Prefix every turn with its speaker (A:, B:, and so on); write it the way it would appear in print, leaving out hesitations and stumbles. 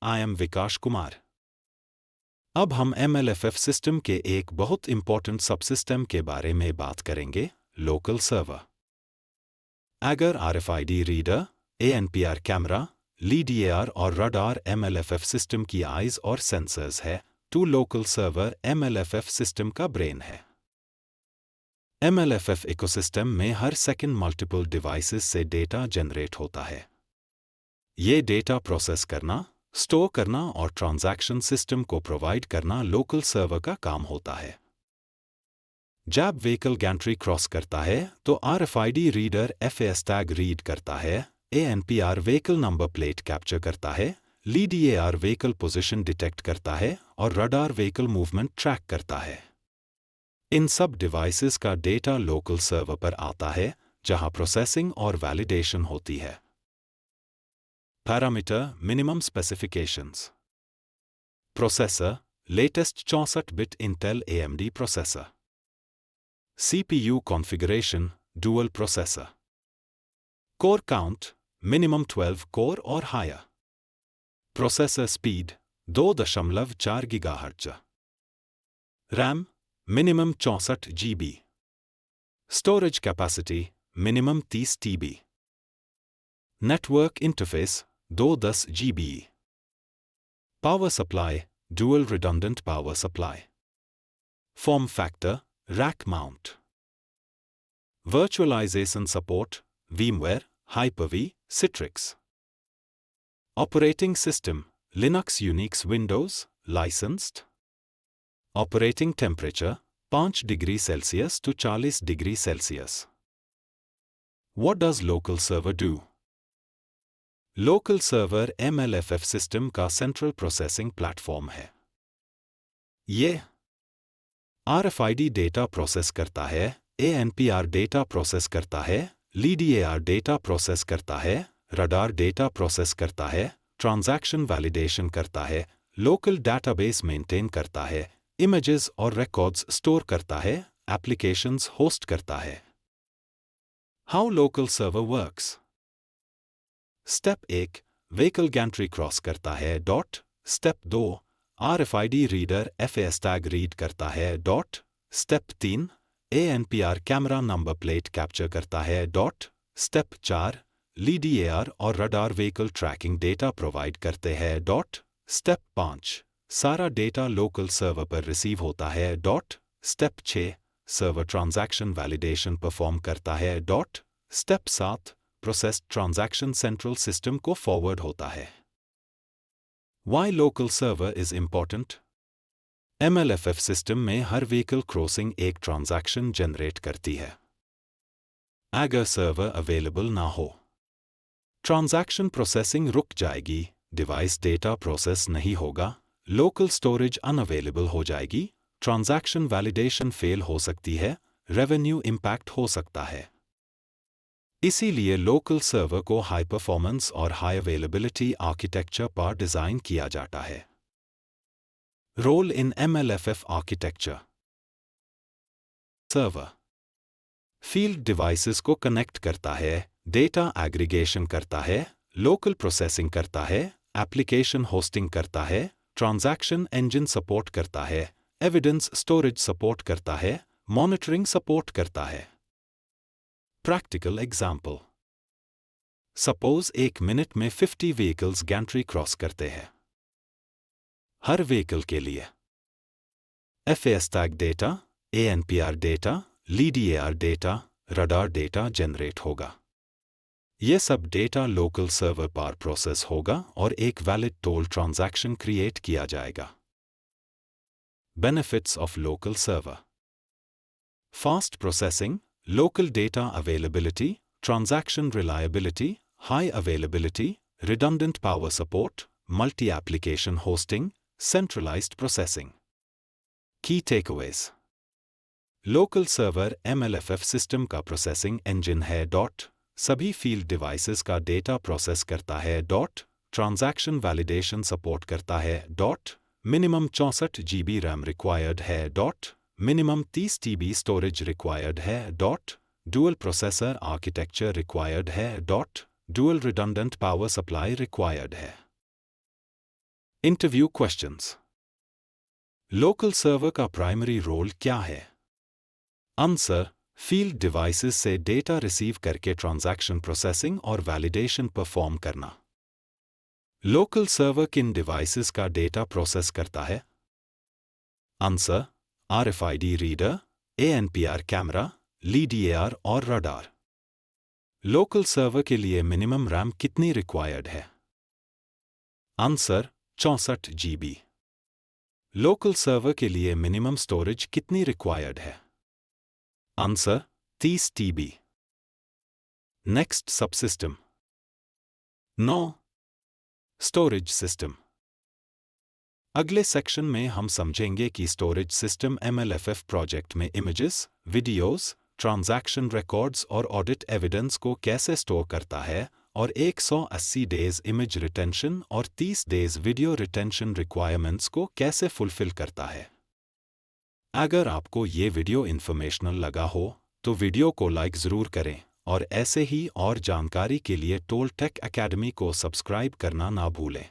A: I am विकास कुमार। अब हम MLFF system के एक बहुत इंपॉर्टेंट सबसिस्टम के बारे में बात करेंगे, लोकल सर्वर। अगर RFID reader, ANPR camera, LiDAR और रडार MLFF सिस्टम की आइज और सेंसर्स है, तो लोकल सर्वर MLFF सिस्टम का ब्रेन है। MLFF इकोसिस्टम में हर सेकंड मल्टीपल डिवाइसेस से डेटा जनरेट होता है। ये डेटा प्रोसेस करना, स्टोर करना और ट्रांजैक्शन सिस्टम को प्रोवाइड करना लोकल सर्वर का काम होता है। जब व्हीकल गैंट्री क्रॉस करता है तो RFID reader FAS tag read करता है, ANPR vehicle number plate capture करता है, LiDAR व्हीकल पोजीशन डिटेक्ट करता है और रडार व्हीकल मूवमेंट ट्रैक करता है। इन सब डिवाइसेस का डेटा लोकल सर्वर पर आता है, जहां प्रोसेसिंग और वैलिडेशन होती है। Parameter minimum specifications. Processor latest 64-बिट इंटेल AMD प्रोसेसर। CPU configuration dual processor. Core count minimum 12 core और हायर। Processor speed 2.4 GHz। RAM minimum 64 GB। Storage capacity minimum 30 TB। Network interface 210 GB। Power supply dual redundant power supply. Form factor rack mount. Virtualization support VMware, Hyper-V, Citrix। Operating system Linux, Unix, Windows, licensed। Operating temperature 5 degree Celsius to 40 degree Celsius. What does local server do? Local server MLFF system का central processing platform है। ये RFID data process करता है, ANPR data process करता है, LiDAR data process करता है, radar data process करता है, ट्रांजैक्शन वैलिडेशन करता है, लोकल डेटाबेस मेंटेन करता है, इमेजेस और रिकॉर्ड्स स्टोर करता है, एप्लीकेशंस होस्ट करता है। How local server works. Step 1 vehicle Gentry cross करता है dot. Step 2 RFID reader FAS tag read करता है dot. Step 3 ANPR camera number plate capture करता है डॉट। स्टेप 4 LiDAR और radar vehicle tracking data provide करते हैं डॉट। स्टेप 5 सारा डेटा लोकल सर्वर पर रिसीव होता है dot. Step 6 server transaction validation perform करता है dot. Step 7 process transaction central system को फॉरवर्ड होता है। Why local server is important? MLFF system में हर व्हीकल क्रॉसिंग एक ट्रांजैक्शन जनरेट करती है। अगर सर्वर अवेलेबल ना हो, ट्रांजैक्शन प्रोसेसिंग रुक जाएगी, डिवाइस डेटा प्रोसेस नहीं होगा, लोकल स्टोरेज अनअवेलेबल हो जाएगी, ट्रांजैक्शन वैलिडेशन फेल हो सकती है, रेवेन्यू इंपैक्ट हो सकता है। इसीलिए लोकल सर्वर को हाई परफॉर्मेंस और हाई अवेलेबिलिटी आर्किटेक्चर पर डिजाइन किया जाता है। Role in MLFF architecture. Server field devices को कनेक्ट करता है, डेटा एग्रीगेशन करता है, लोकल प्रोसेसिंग करता है, एप्लीकेशन होस्टिंग करता है, ट्रांजैक्शन इंजन सपोर्ट करता है, एविडेंस स्टोरेज सपोर्ट करता है, मॉनिटरिंग सपोर्ट करता है। Practical example. सपोज 1 मिनट में 50 व्हीकल्स गैंट्री क्रॉस करते हैं। हर व्हीकल के लिए FAS tag data, ANPR data, LiDAR data, radar data generate होगा। यह सब डेटा लोकल सर्वर पर प्रोसेस होगा और एक वैलिड टोल ट्रांजैक्शन क्रिएट किया जाएगा। Benefits of local server. Fast processing, local data availability, transaction reliability, high availability, redundant power support, multi-application hosting, centralized processing. Key takeaways. Local server MLFF system का processing engine है dot. सभी field devices का data process करता है dot. transaction validation support करता है dot. minimum 64 GB RAM required है dot. Minimum 30 TB storage required है dot. Dual processor architecture required है dot. Dual redundant power supply required है। Interview questions. लोकल सर्वर का primary role क्या है? Answer, field devices से डेटा रिसीव करके transaction processing और वैलिडेशन परफॉर्म करना। लोकल सर्वर किन डिवाइसेस का डेटा प्रोसेस करता है? Answer, RFID reader, ANPR camera, LiDAR और रडार। लोकल सर्वर के लिए मिनिमम रैम कितनी रिक्वायर्ड है? Answer, 64 GB। लोकल सर्वर के लिए मिनिमम स्टोरेज कितनी रिक्वायर्ड है? Answer, 30 TB। Next subsystem. 9. Storage system. अगले सेक्शन में हम समझेंगे कि स्टोरेज सिस्टम MLFF प्रोजेक्ट में इमेजेस, वीडियोस, ट्रांजैक्शन रिकॉर्ड्स और ऑडिट एविडेंस को कैसे स्टोर करता है और 180 डेज इमेज रिटेंशन और 30 डेज वीडियो रिटेंशन रिक्वायरमेंट्स को कैसे फुलफिल करता है। अगर आपको ये वीडियो इन्फॉर्मेशनल लगा हो तो वीडियो को लाइक ज़रूर करें और ऐसे ही और जानकारी के लिए टोल टेक एकेडमी को सब्सक्राइब करना ना भूलें।